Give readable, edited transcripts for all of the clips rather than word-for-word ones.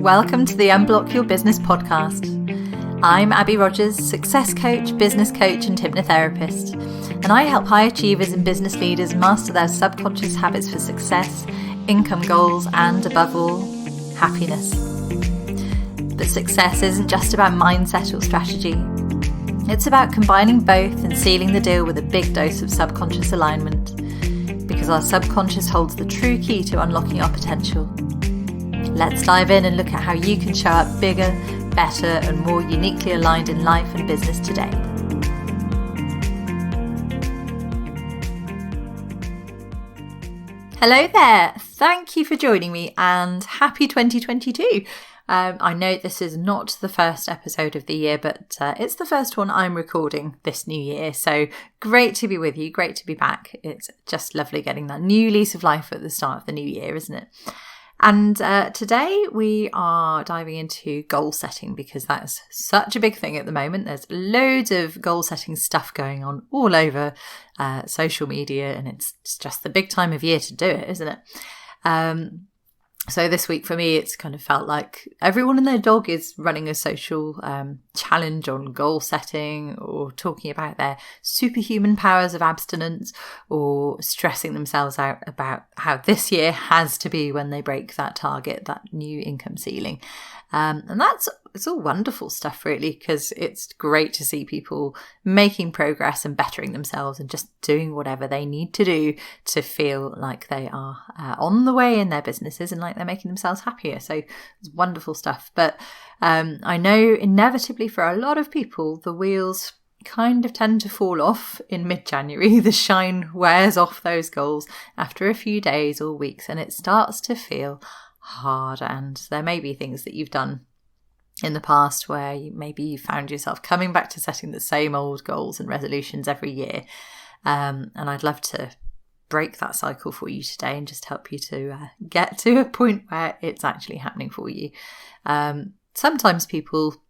Welcome to the Unblock Your Business podcast. I'm Abby Rogers, success coach, business coach and hypnotherapist, and I help high achievers and business leaders master their subconscious habits for success, income goals and, above all, happiness. But success isn't just about mindset or strategy. It's about combining both and sealing the deal with a big dose of subconscious alignment, because our subconscious holds the true key to unlocking our potential. Let's dive in and look at how you can show up bigger, better and more uniquely aligned in life and business today. Hello there, thank you for joining me and happy 2022. I know this is not the first episode of the year, but it's the first one I'm recording this new year. So great to be with you, great to be back. It's just lovely getting that new lease of life at the start of the new year, isn't it? And today we are diving into goal setting because that's such a big thing at the moment. There's loads of goal setting stuff going on all over social media, and it's just the big time of year to do it, isn't it? So this week for me, it's kind of felt like everyone and their dog is running a social challenge on goal setting or talking about their superhuman powers of abstinence or stressing themselves out about how this year has to be when they break that target, that new income ceiling. And it's all wonderful stuff, really, because it's great to see people making progress and bettering themselves and just doing whatever they need to do to feel like they are on the way in their businesses and like they're making themselves happier. So it's wonderful stuff. But I know inevitably for a lot of people, the wheels kind of tend to fall off in mid-January. The shine wears off those goals after a few days or weeks, and it starts to feel hard. And there may be things that you've done in the past where maybe you found yourself coming back to setting the same old goals and resolutions every year. And I'd love to break that cycle for you today and just help you to get to a point where it's actually happening for you. Sometimes people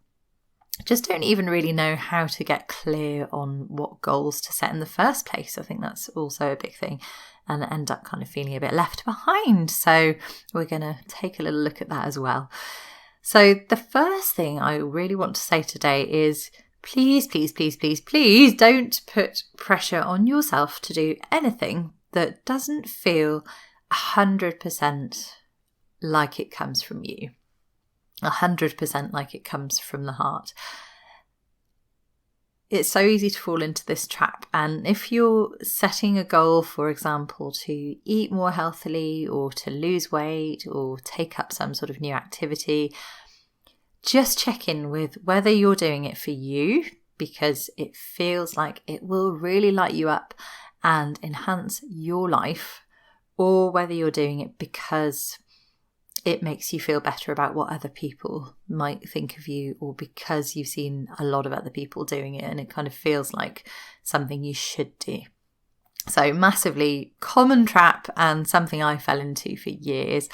just don't even really know how to get clear on what goals to set in the first place. I think that's also a big thing, and end up kind of feeling a bit left behind. So we're going to take a little look at that as well. So the first thing I really want to say today is please don't put pressure on yourself to do anything that doesn't feel 100% like it comes from you, 100% like it comes from the heart. It's so easy to fall into this trap. And if you're setting a goal, for example, to eat more healthily or to lose weight or take up some sort of new activity, just check in with whether you're doing it for you because it feels like it will really light you up and enhance your life, or whether you're doing it because it makes you feel better about what other people might think of you, or because you've seen a lot of other people doing it and it kind of feels like something you should do. So massively common trap and something I fell into for years.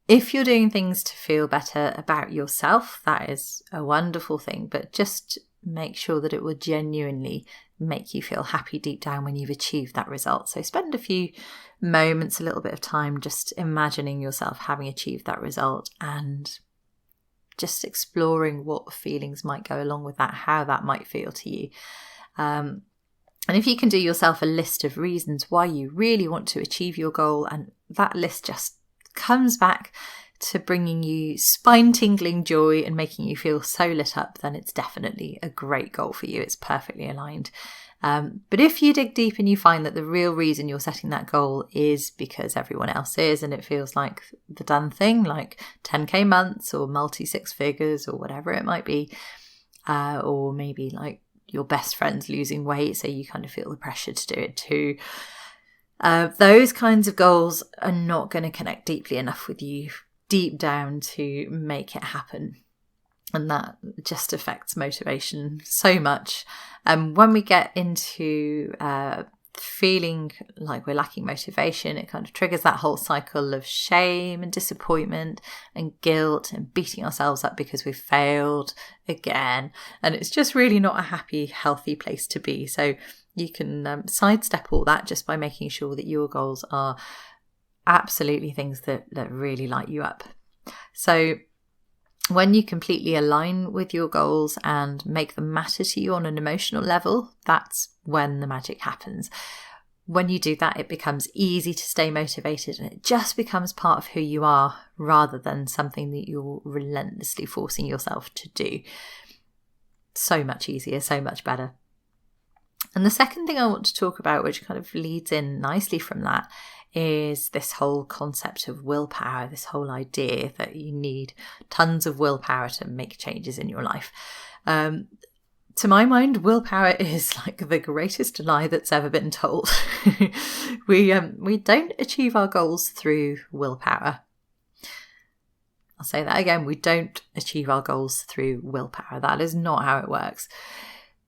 If you're doing things to feel better about yourself, that is a wonderful thing, but just make sure that it will genuinely make you feel happy deep down when you've achieved that result. So spend a few moments, a little bit of time just imagining yourself having achieved that result and just exploring what feelings might go along with that, how that might feel to you. And if you can do yourself a list of reasons why you really want to achieve your goal, and that list just comes back to bringing you spine-tingling joy and making you feel so lit up, then it's definitely a great goal for you. It's perfectly aligned. But if you dig deep and you find that the real reason you're setting that goal is because everyone else is, and it feels like the done thing, like 10k months or multi-six figures or whatever it might be, or maybe like your best friend's losing weight, so you kind of feel the pressure to do it too. Those kinds of goals are not going to connect deeply enough with you deep down to make it happen. And that just affects motivation so much. When we get into feeling like we're lacking motivation, it kind of triggers that whole cycle of shame and disappointment and guilt and beating ourselves up because we've failed again. And it's just really not a happy, healthy place to be. So you can sidestep all that just by making sure that your goals are absolutely things that really light you up. So when you completely align with your goals and make them matter to you on an emotional level, that's when the magic happens. When you do that, it becomes easy to stay motivated and it just becomes part of who you are rather than something that you're relentlessly forcing yourself to do. So much easier, so much better. And the second thing I want to talk about, which kind of leads in nicely from that, is this whole concept of willpower, this whole idea that you need tons of willpower to make changes in your life. To my mind, willpower is like the greatest lie that's ever been told. We don't achieve our goals through willpower. I'll say that again. We don't achieve our goals through willpower. That is not how it works.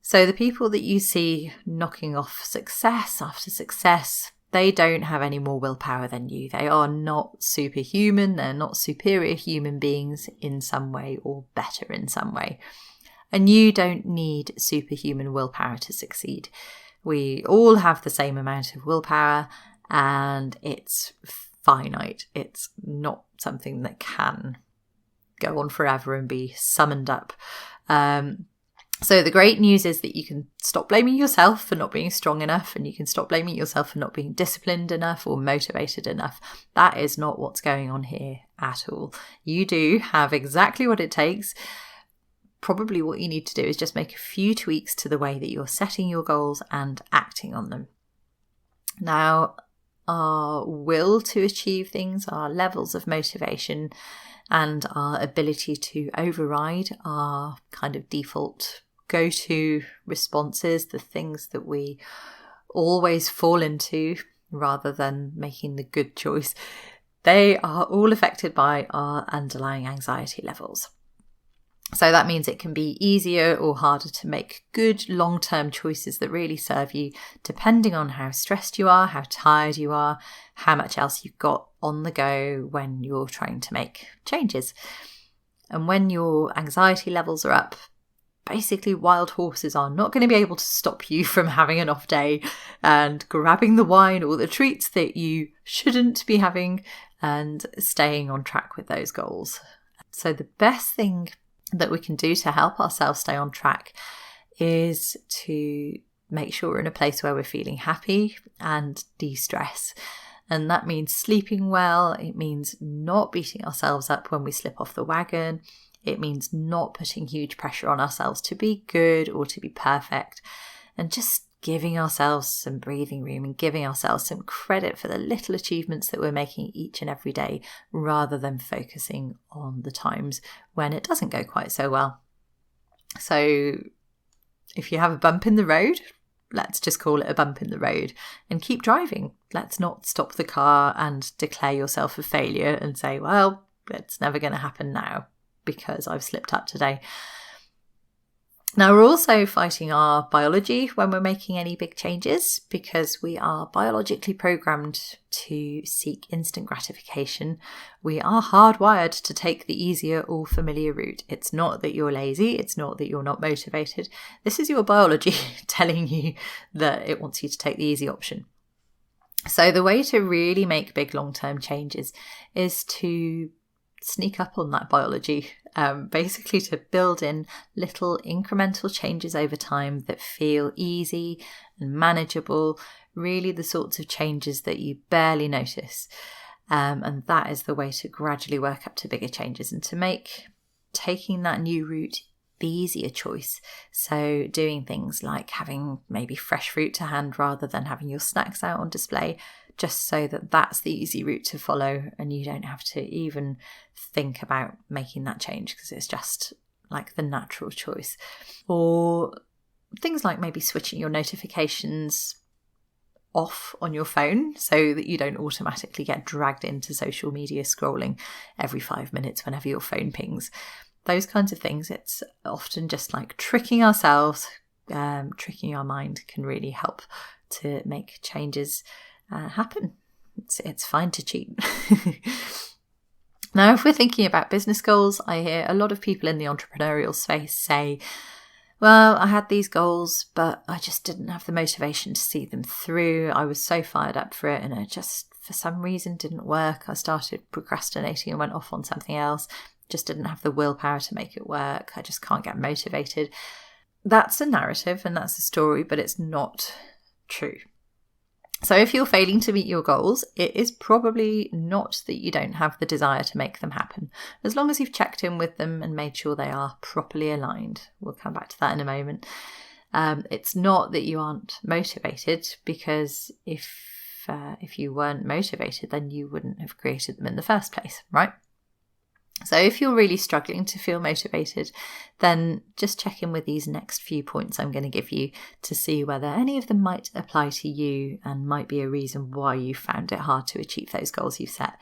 So the people that you see knocking off success after success, they don't have any more willpower than you. They are not superhuman. They're not superior human beings in some way or better in some way. And you don't need superhuman willpower to succeed. We all have the same amount of willpower and it's finite. It's not something that can go on forever and be summoned up. So the great news is that you can stop blaming yourself for not being strong enough, and you can stop blaming yourself for not being disciplined enough or motivated enough. That is not what's going on here at all. You do have exactly what it takes. Probably what you need to do is just make a few tweaks to the way that you're setting your goals and acting on them. Now, our will to achieve things, our levels of motivation, and our ability to override our kind of default go-to responses, the things that we always fall into rather than making the good choice, they are all affected by our underlying anxiety levels. So that means it can be easier or harder to make good long-term choices that really serve you, depending on how stressed you are, how tired you are, how much else you've got on the go when you're trying to make changes. And when your anxiety levels are up, basically wild horses are not going to be able to stop you from having an off day and grabbing the wine or the treats that you shouldn't be having and staying on track with those goals. So the best thing that we can do to help ourselves stay on track is to make sure we're in a place where we're feeling happy and de-stress. And that means sleeping well. It means not beating ourselves up when we slip off the wagon. It means not putting huge pressure on ourselves to be good or to be perfect, and just giving ourselves some breathing room and giving ourselves some credit for the little achievements that we're making each and every day, rather than focusing on the times when it doesn't go quite so well. So if you have a bump in the road, let's just call it a bump in the road and keep driving. Let's not stop the car and declare yourself a failure and say, well, it's never going to happen now because I've slipped up today. Now, we're also fighting our biology when we're making any big changes, because we are biologically programmed to seek instant gratification. We are hardwired to take the easier or familiar route. It's not that you're lazy. It's not that you're not motivated. This is your biology telling you that it wants you to take the easy option. So the way to really make big long-term changes is to sneak up on that biology, basically to build in little incremental changes over time that feel easy and manageable, really the sorts of changes that you barely notice. And that is the way to gradually work up to bigger changes and to make taking that new route the easier choice. So doing things like having maybe fresh fruit to hand rather than having your snacks out on display, just so that that's the easy route to follow and you don't have to even think about making that change because it's just like the natural choice. Or things like maybe switching your notifications off on your phone so that you don't automatically get dragged into social media scrolling every 5 minutes whenever your phone pings. Those kinds of things, it's often just like tricking ourselves, tricking our mind can really help to make changes happen. It's fine to cheat. Now, if we're thinking about business goals, I hear a lot of people in the entrepreneurial space say, well, I had these goals, but I just didn't have the motivation to see them through. I was so fired up for it and it just for some reason didn't work. I started procrastinating and went off on something else. Just didn't have the willpower to make it work. I just can't get motivated. That's a narrative and that's a story, but it's not true. So if you're failing to meet your goals, it is probably not that you don't have the desire to make them happen, as long as you've checked in with them and made sure they are properly aligned. We'll come back to that in a moment. It's not that you aren't motivated, because if you weren't motivated, then you wouldn't have created them in the first place, right? So if you're really struggling to feel motivated, then just check in with these next few points I'm going to give you to see whether any of them might apply to you and might be a reason why you found it hard to achieve those goals you've set.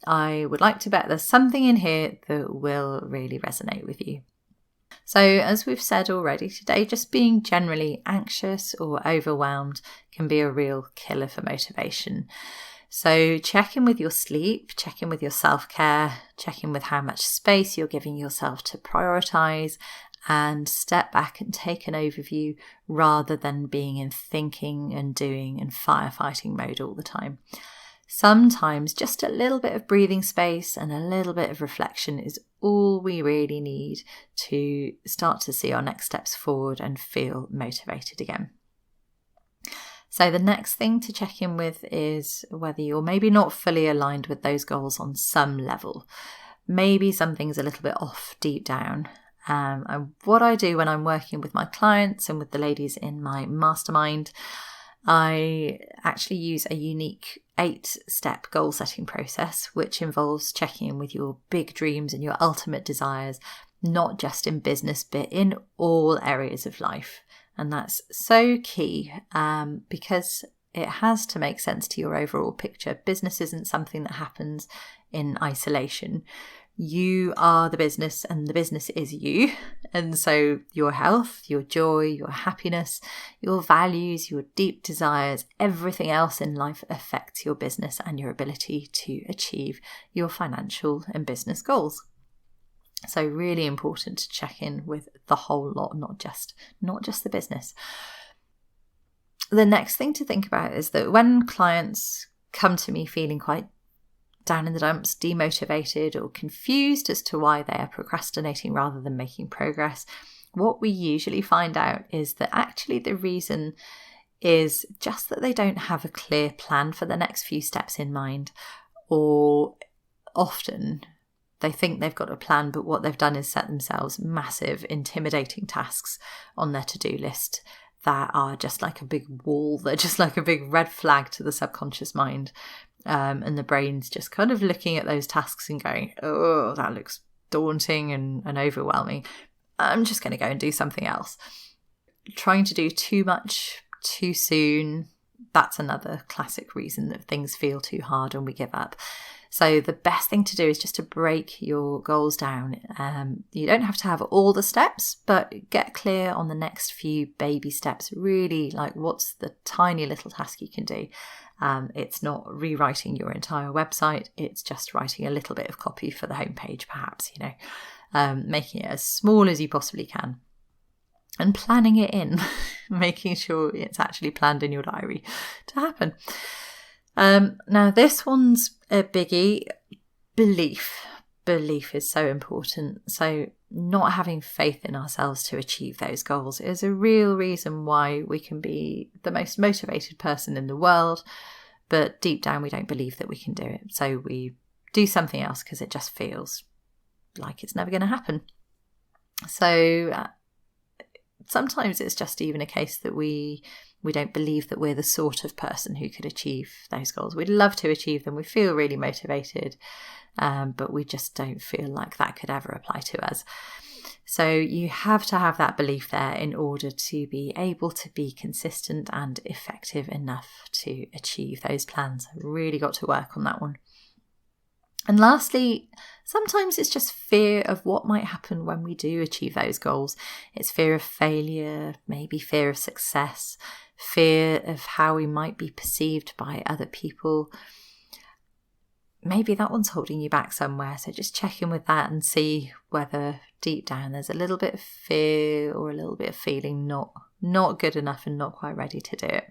I would like to bet there's something in here that will really resonate with you. So as we've said already today, just being generally anxious or overwhelmed can be a real killer for motivation. So check in with your sleep, check in with your self-care, check in with how much space you're giving yourself to prioritise, and step back and take an overview rather than being in thinking and doing and firefighting mode all the time. Sometimes just a little bit of breathing space and a little bit of reflection is all we really need to start to see our next steps forward and feel motivated again. So the next thing to check in with is whether you're maybe not fully aligned with those goals on some level. Maybe something's a little bit off deep down. And what I do when I'm working with my clients and with the ladies in my mastermind, I actually use a unique 8-step goal setting process, which involves checking in with your big dreams and your ultimate desires, not just in business, but in all areas of life. And that's so key because it has to make sense to your overall picture. Business isn't something that happens in isolation. You are the business and the business is you. And so your health, your joy, your happiness, your values, your deep desires, everything else in life affects your business and your ability to achieve your financial and business goals. So really important to check in with the whole lot, not just the business. The next thing to think about is that when clients come to me feeling quite down in the dumps, demotivated or confused as to why they are procrastinating rather than making progress, what we usually find out is that actually the reason is just that they don't have a clear plan for the next few steps in mind, or often they think they've got a plan, but what they've done is set themselves massive, intimidating tasks on their to-do list that are just like a big wall. They're just like a big red flag to the subconscious mind. And the brain's just kind of looking at those tasks and going, oh, that looks daunting and overwhelming. I'm just going to go and do something else. Trying to do too much too soon, that's another classic reason that things feel too hard and we give up. So the best thing to do is just to break your goals down. You don't have to have all the steps, but get clear on the next few baby steps. Really, like, what's the tiny little task you can do? It's not rewriting your entire website. It's just writing a little bit of copy for the homepage, perhaps, making it as small as you possibly can. And planning it in, making sure it's actually planned in your diary to happen. Now this one's a biggie. Belief is so important. So not having faith in ourselves to achieve those goals is a real reason why we can be the most motivated person in the world, but deep down we don't believe that we can do it. So we do something else because it just feels like it's never going to happen. So sometimes it's just even a case that we don't believe that we're the sort of person who could achieve those goals. We'd love to achieve them. We feel really motivated, but we just don't feel like that could ever apply to us. So you have to have that belief there in order to be able to be consistent and effective enough to achieve those plans. Really got to work on that one. And lastly, sometimes it's just fear of what might happen when we do achieve those goals. It's fear of failure, maybe fear of success, fear of how we might be perceived by other people. Maybe that one's holding you back somewhere. So just check in with that and see whether deep down there's a little bit of fear or a little bit of feeling not good enough and not quite ready to do it.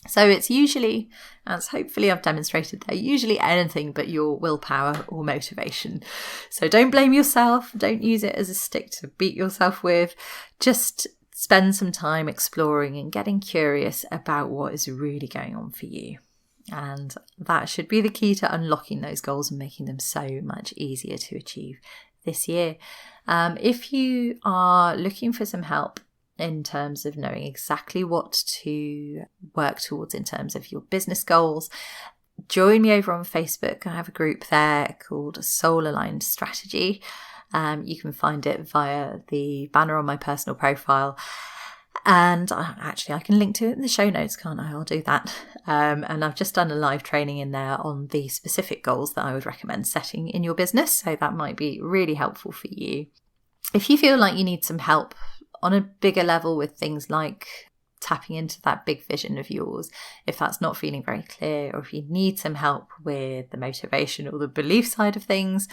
So it's usually, as hopefully I've demonstrated there, usually anything but your willpower or motivation. So don't blame yourself. Don't use it as a stick to beat yourself with. Just spend some time exploring and getting curious about what is really going on for you. And that should be the key to unlocking those goals and making them so much easier to achieve this year. If you are looking for some help in terms of knowing exactly what to work towards in terms of your business goals, join me over on Facebook. I have a group there called Soul Aligned Strategy. You can find it via the banner on my personal profile. And actually, I can link to it in the show notes, can't I? I'll do that. And I've just done a live training in there on the specific goals that I would recommend setting in your business. So that might be really helpful for you. If you feel like you need some help on a bigger level with things like tapping into that big vision of yours, if that's not feeling very clear, or if you need some help with the motivation or the belief side of things,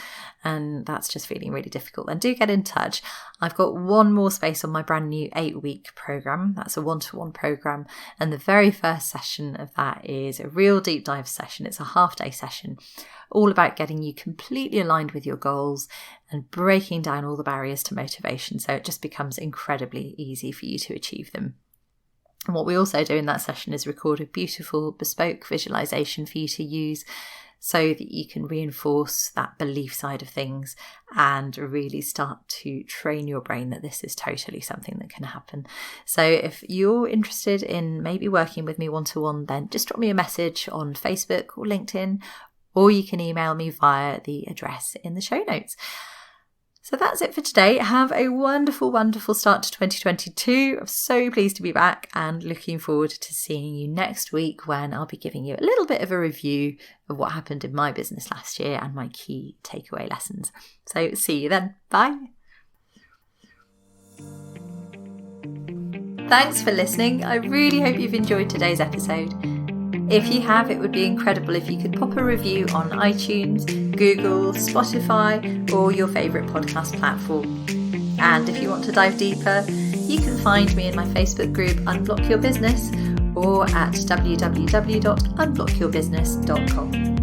and that's just feeling really difficult, then do get in touch. I've got one more space on my brand new 8-week program. That's a one-to-one program. And the very first session of that is a real deep dive session. It's a half-day session, all about getting you completely aligned with your goals and breaking down all the barriers to motivation, so it just becomes incredibly easy for you to achieve them. And what we also do in that session is record a beautiful bespoke visualization for you to use so that you can reinforce that belief side of things and really start to train your brain that this is totally something that can happen. So if you're interested in maybe working with me one-to-one, then just drop me a message on Facebook or LinkedIn, or you can email me via the address in the show notes. So that's it for today. Have a wonderful, wonderful start to 2022. I'm so pleased to be back and looking forward to seeing you next week, when I'll be giving you a little bit of a review of what happened in my business last year and my key takeaway lessons. So see you then. Bye. Thanks for listening. I really hope you've enjoyed today's episode. If you have, it would be incredible if you could pop a review on iTunes, Google, Spotify, or your favourite podcast platform. And if you want to dive deeper, you can find me in my Facebook group Unblock Your Business, or at www.unblockyourbusiness.com.